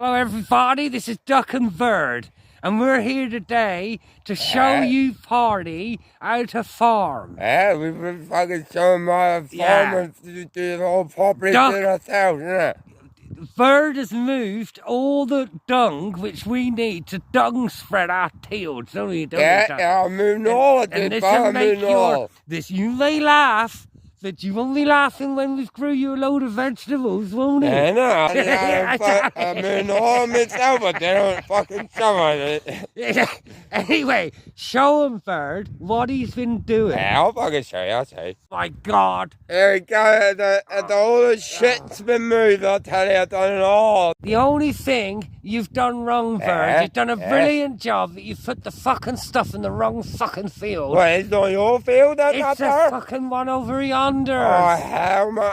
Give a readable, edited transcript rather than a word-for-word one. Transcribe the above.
Hello everybody, this is Duck and Bird, and we're here today to show you Party how to farm. Yeah, we've been fucking showing my farmers to do the whole property to ourselves, isn't it? Bird has moved all the dung which we need to dung spread our fields, don't we? Yeah, I'm moving all of it, I'm moving all. You may laugh, but you won't be laughing when we grew you a load of vegetables, won't it? I know, I'm moving all myself, but they don't fucking show it. Anyway, show him, Bird, what he's been doing. Yeah, I'll fucking show you, I'll show you. My God. Here we go, all the shit's been moved, I'll tell you, I've done it all. The only thing you've done wrong, Bird, you've done a brilliant job, that you've put the fucking stuff in the wrong fucking field. Well, it's not your field, that's it's a fucking one over yonder. Oh, hell, man.